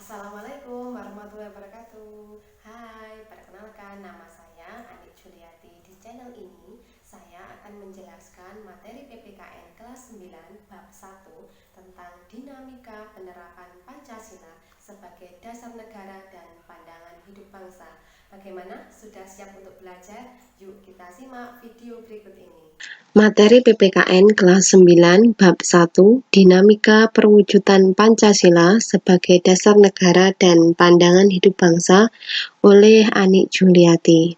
Assalamualaikum warahmatullahi wabarakatuh. Hai, perkenalkan nama saya Anik Juliati. Di channel ini saya akan menjelaskan materi PPKN kelas 9 bab 1 tentang dinamika penerapan Pancasila sebagai dasar negara dan pandangan hidup bangsa. Bagaimana? Sudah siap untuk belajar? Yuk kita simak video berikut ini. Materi PPKN kelas 9 bab 1 Dinamika perwujudan Pancasila sebagai dasar negara dan pandangan hidup bangsa oleh Anik Juliati.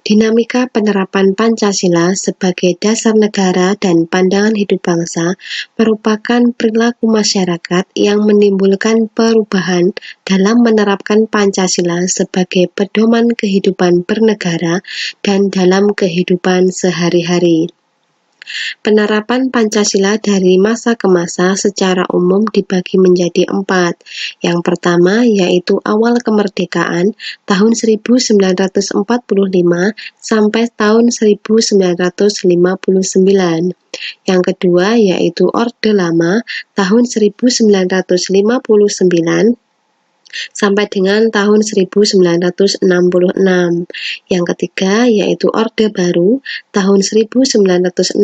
Dinamika penerapan Pancasila sebagai dasar negara dan pandangan hidup bangsa merupakan perilaku masyarakat yang menimbulkan perubahan dalam menerapkan Pancasila sebagai pedoman kehidupan bernegara dan dalam kehidupan sehari-hari. Penerapan Pancasila dari masa ke masa secara umum dibagi menjadi 4. Yang pertama yaitu awal kemerdekaan tahun 1945 sampai tahun 1959. Yang kedua yaitu Orde Lama tahun 1959 sampai dengan tahun 1966. Yang ketiga yaitu Orde Baru tahun 1966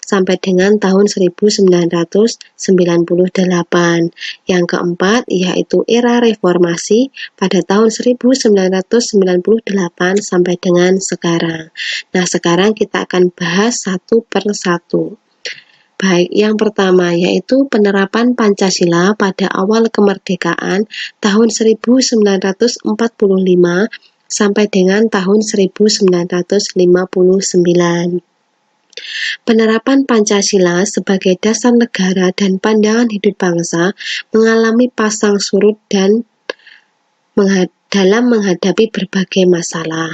sampai dengan tahun 1998. Yang keempat yaitu era reformasi pada tahun 1998 sampai dengan sekarang. Nah, sekarang kita akan bahas satu per satu. Baik, yang pertama yaitu penerapan Pancasila pada awal kemerdekaan tahun 1945 sampai dengan tahun 1959. Penerapan Pancasila sebagai dasar negara dan pandangan hidup bangsa mengalami pasang surut dan dalam menghadapi berbagai masalah.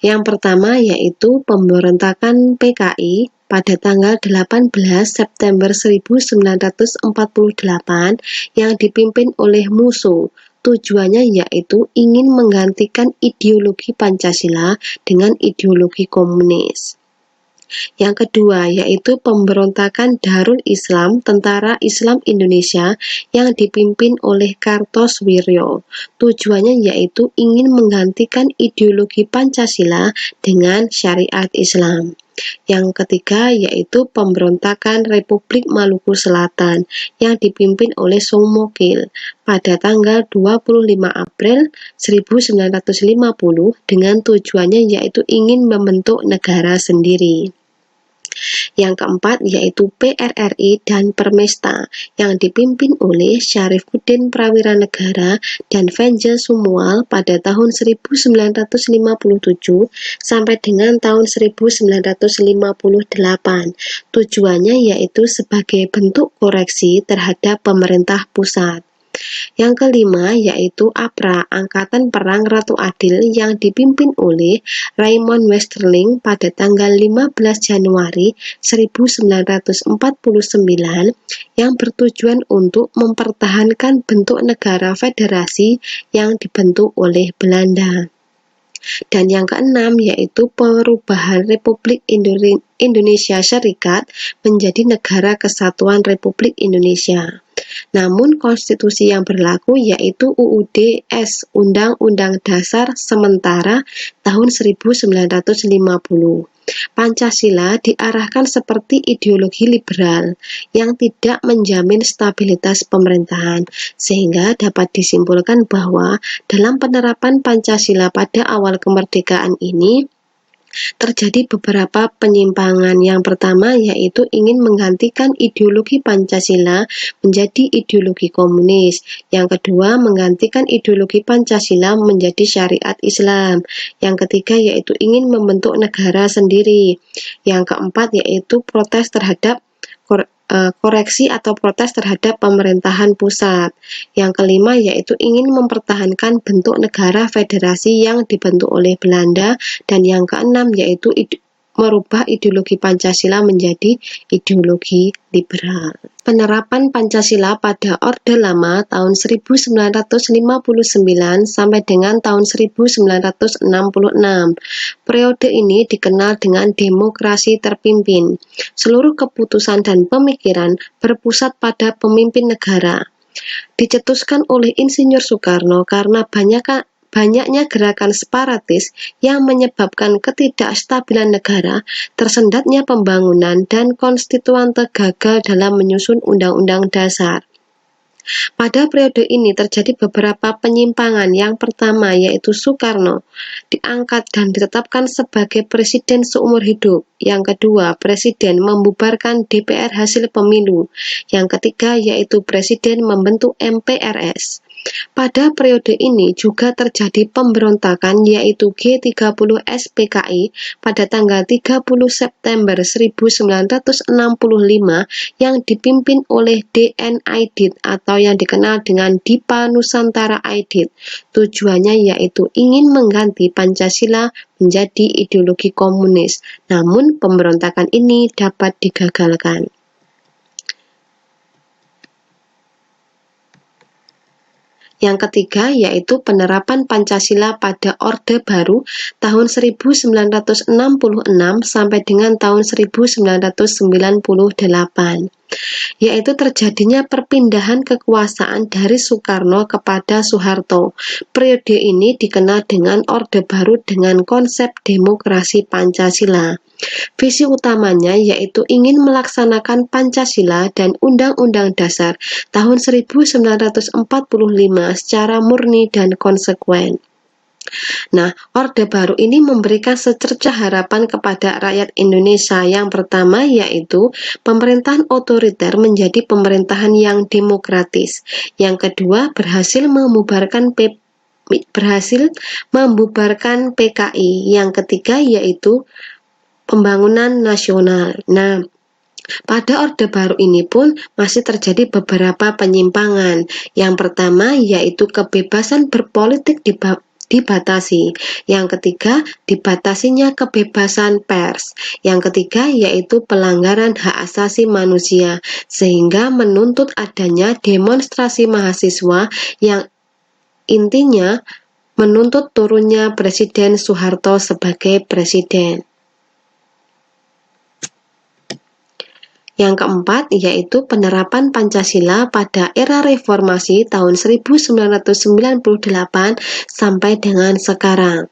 Yang pertama yaitu pemberontakan PKI pada tanggal 18 September 1948 yang dipimpin oleh Musso. Tujuannya yaitu ingin menggantikan ideologi Pancasila dengan ideologi komunis. Yang kedua yaitu pemberontakan Darul Islam Tentara Islam Indonesia yang dipimpin oleh Kartosoewirjo. Tujuannya yaitu ingin menggantikan ideologi Pancasila dengan syariat Islam. Yang ketiga yaitu pemberontakan Republik Maluku Selatan yang dipimpin oleh Soemokil pada tanggal 25 April 1950 dengan tujuannya yaitu ingin membentuk negara sendiri. Yang keempat yaitu PRRI dan Permesta yang dipimpin oleh Syarifuddin Prawira Negara dan Venja Sumual pada tahun 1957 sampai dengan tahun 1958. Tujuannya yaitu sebagai bentuk koreksi terhadap pemerintah pusat. Yang kelima yaitu APRA, Angkatan Perang Ratu Adil yang dipimpin oleh Raymond Westerling pada tanggal 15 Januari 1949 yang bertujuan untuk mempertahankan bentuk negara federasi yang dibentuk oleh Belanda. Dan yang keenam yaitu perubahan Republik Indonesia Serikat menjadi Negara Kesatuan Republik Indonesia. Namun konstitusi yang berlaku yaitu UUD S Undang-Undang Dasar Sementara tahun 1950. Pancasila diarahkan seperti ideologi liberal yang tidak menjamin stabilitas pemerintahan, sehingga dapat disimpulkan bahwa dalam penerapan Pancasila pada awal kemerdekaan ini terjadi beberapa penyimpangan. Yang pertama yaitu ingin menggantikan ideologi Pancasila menjadi ideologi komunis. Yang kedua menggantikan ideologi Pancasila menjadi syariat Islam. Yang ketiga yaitu ingin membentuk negara sendiri. Yang keempat yaitu protes terhadap koreksi atau protes terhadap pemerintahan pusat. Yang kelima yaitu ingin mempertahankan bentuk negara federasi yang dibentuk oleh Belanda. Dan yang keenam yaitu merubah ideologi Pancasila menjadi ideologi liberal. Penerapan Pancasila pada Orde Lama tahun 1959 sampai dengan tahun 1966. Periode ini dikenal dengan demokrasi terpimpin. Seluruh keputusan dan pemikiran berpusat pada pemimpin negara. dicetuskan oleh Insinyur Soekarno karena banyaknya gerakan separatis yang menyebabkan ketidakstabilan negara, tersendatnya pembangunan, dan konstituante gagal dalam menyusun Undang-Undang Dasar. Pada periode ini terjadi beberapa penyimpangan. Yang pertama yaitu Soekarno diangkat dan ditetapkan sebagai presiden seumur hidup. Yang kedua, presiden membubarkan DPR hasil pemilu. Yang ketiga yaitu presiden membentuk MPRS. Pada periode ini juga terjadi pemberontakan yaitu G30 SPKI pada tanggal 30 September 1965 yang dipimpin oleh DN Aidit atau yang dikenal dengan Dipa Nusantara Aidit. Tujuannya yaitu ingin mengganti Pancasila menjadi ideologi komunis. Namun pemberontakan ini dapat digagalkan. Yang ketiga yaitu penerapan Pancasila pada Orde Baru tahun 1966 sampai dengan tahun 1998, yaitu terjadinya perpindahan kekuasaan dari Soekarno kepada Soeharto. Periode ini dikenal dengan Orde Baru dengan konsep demokrasi Pancasila. Visi utamanya yaitu ingin melaksanakan Pancasila dan Undang-Undang Dasar tahun 1945 secara murni dan konsekuen. Nah, Orde Baru ini memberikan secercah harapan kepada rakyat Indonesia. Yang pertama yaitu pemerintahan otoriter menjadi pemerintahan yang demokratis. Yang kedua, berhasil membubarkan PKI. Yang ketiga yaitu pembangunan nasional. Nah, pada Orde Baru ini pun masih terjadi beberapa penyimpangan. Yang pertama yaitu kebebasan berpolitik dibatasi. Yang ketiga, dibatasinya kebebasan pers. Yang ketiga yaitu pelanggaran hak asasi manusia, sehingga menuntut adanya demonstrasi mahasiswa yang intinya menuntut turunnya Presiden Soeharto sebagai presiden. Yang keempat yaitu penerapan Pancasila pada era reformasi tahun 1998 sampai dengan sekarang.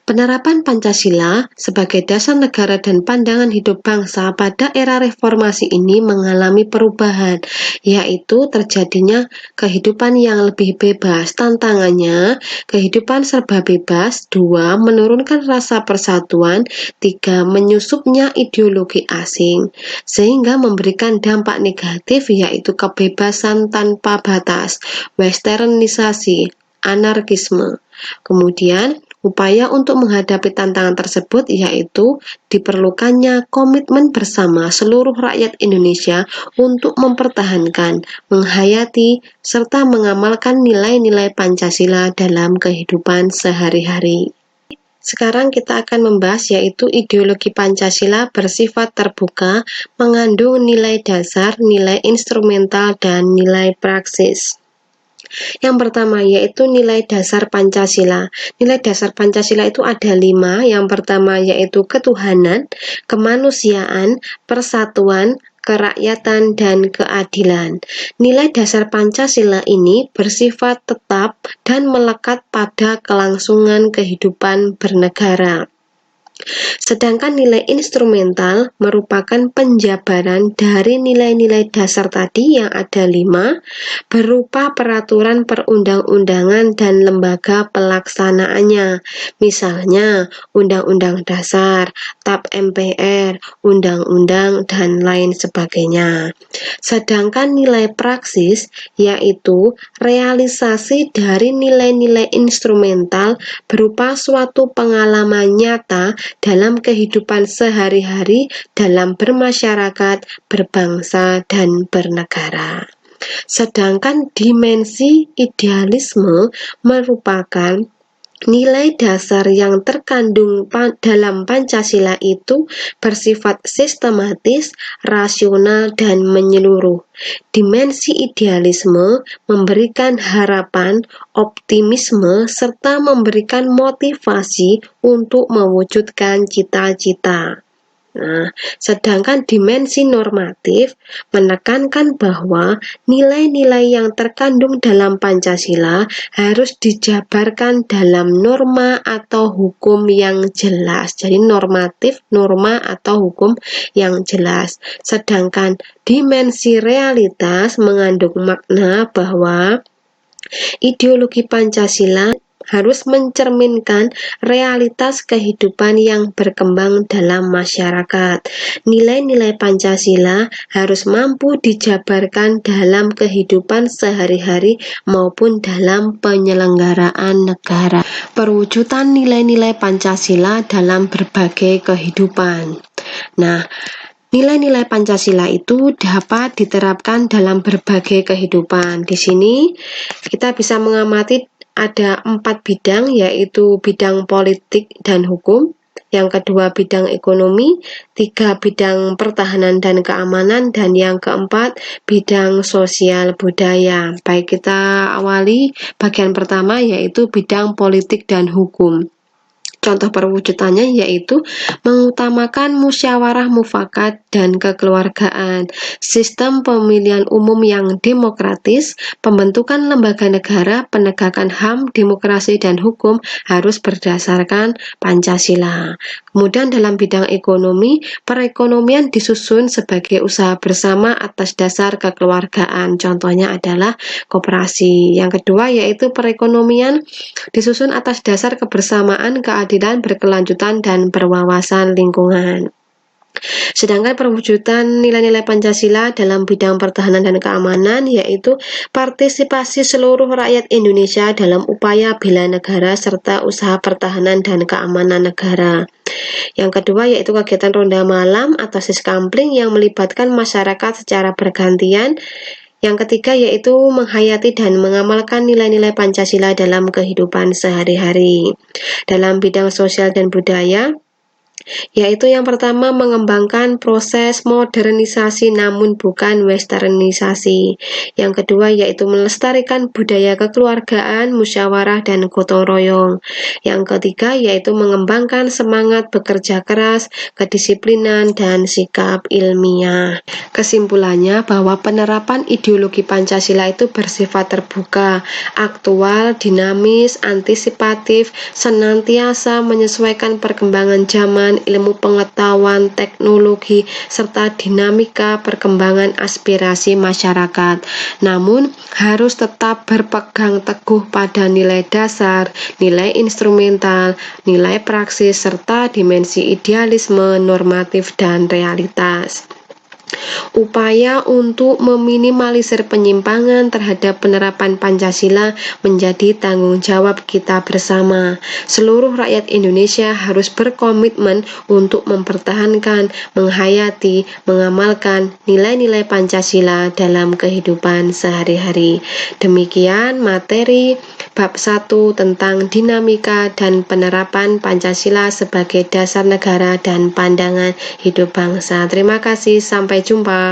Penerapan Pancasila sebagai dasar negara dan pandangan hidup bangsa pada era reformasi ini mengalami perubahan, yaitu terjadinya kehidupan yang lebih bebas. Tantangannya, kehidupan serba bebas. 2. Menurunkan rasa persatuan. 3. Menyusupnya ideologi asing, sehingga memberikan dampak negatif yaitu kebebasan tanpa batas, westernisasi, anarkisme. Kemudian, upaya untuk menghadapi tantangan tersebut yaitu diperlukannya komitmen bersama seluruh rakyat Indonesia untuk mempertahankan, menghayati, serta mengamalkan nilai-nilai Pancasila dalam kehidupan sehari-hari. Sekarang kita akan membahas yaitu ideologi Pancasila bersifat terbuka, mengandung nilai dasar, nilai instrumental, dan nilai praksis. Yang pertama yaitu nilai dasar Pancasila. Nilai dasar Pancasila itu ada 5. Yang pertama yaitu ketuhanan, kemanusiaan, persatuan, kerakyatan, dan keadilan. Nilai dasar Pancasila ini bersifat tetap dan melekat pada kelangsungan kehidupan bernegara. Sedangkan nilai instrumental merupakan penjabaran dari nilai-nilai dasar tadi yang ada 5, berupa peraturan perundang-undangan dan lembaga pelaksanaannya. Misalnya, Undang-Undang Dasar, TAP MPR, Undang-Undang, dan lain sebagainya. Sedangkan nilai praksis yaitu realisasi dari nilai-nilai instrumental berupa suatu pengalaman nyata dalam kehidupan sehari-hari dalam bermasyarakat, berbangsa, dan bernegara. Sedangkan dimensi idealisme merupakan nilai dasar yang terkandung dalam Pancasila itu bersifat sistematis, rasional, dan menyeluruh. Dimensi idealisme memberikan harapan, optimisme, serta memberikan motivasi untuk mewujudkan cita-cita. Nah, sedangkan dimensi normatif menekankan bahwa nilai-nilai yang terkandung dalam Pancasila harus dijabarkan dalam norma atau hukum yang jelas. Jadi normatif, norma atau hukum yang jelas. Sedangkan dimensi realitas mengandung makna bahwa ideologi Pancasila harus mencerminkan realitas kehidupan yang berkembang dalam masyarakat. Nilai-nilai Pancasila harus mampu dijabarkan dalam kehidupan sehari-hari maupun dalam penyelenggaraan negara. Perwujudan nilai-nilai Pancasila dalam berbagai kehidupan. Nah, nilai-nilai Pancasila itu dapat diterapkan dalam berbagai kehidupan. Di sini kita bisa mengamati ada 4 bidang, yaitu bidang politik dan hukum, yang kedua bidang ekonomi, 3 bidang pertahanan dan keamanan, dan yang keempat bidang sosial budaya. Baik, kita awali bagian pertama yaitu bidang politik dan hukum. Contoh perwujudannya yaitu mengutamakan musyawarah mufakat dan kekeluargaan, sistem pemilihan umum yang demokratis, pembentukan lembaga negara, penegakan HAM, demokrasi dan hukum harus berdasarkan Pancasila. Kemudian dalam bidang ekonomi, perekonomian disusun sebagai usaha bersama atas dasar kekeluargaan. Contohnya adalah koperasi. Yang kedua yaitu perekonomian disusun atas dasar kebersamaan, keadilan, berkelanjutan, dan berwawasan lingkungan. Sedangkan perwujudan nilai-nilai Pancasila dalam bidang pertahanan dan keamanan yaitu partisipasi seluruh rakyat Indonesia dalam upaya bela negara serta usaha pertahanan dan keamanan negara. Yang kedua yaitu kegiatan ronda malam atau siskampling yang melibatkan masyarakat secara bergantian. Yang ketiga yaitu menghayati dan mengamalkan nilai-nilai Pancasila dalam kehidupan sehari-hari. Dalam bidang sosial dan budaya, yaitu yang pertama mengembangkan proses modernisasi namun bukan westernisasi. Yang kedua yaitu melestarikan budaya kekeluargaan, musyawarah, dan gotong royong. Yang ketiga yaitu mengembangkan semangat bekerja keras, kedisiplinan, dan sikap ilmiah. Kesimpulannya bahwa penerapan ideologi Pancasila itu bersifat terbuka, aktual, dinamis, antisipatif, senantiasa menyesuaikan perkembangan zaman, ilmu pengetahuan, teknologi, serta dinamika perkembangan aspirasi masyarakat. Namun, harus tetap berpegang teguh pada nilai dasar, nilai instrumental, nilai praksis, serta dimensi idealisme, normatif, dan realitas. Upaya untuk meminimalisir penyimpangan terhadap penerapan Pancasila menjadi tanggung jawab kita bersama. Seluruh rakyat Indonesia harus berkomitmen untuk mempertahankan, menghayati, mengamalkan nilai-nilai Pancasila dalam kehidupan sehari-hari. Demikian materi bab 1 tentang dinamika dan penerapan Pancasila sebagai dasar negara dan pandangan hidup bangsa. Terima kasih, sampai jumpa.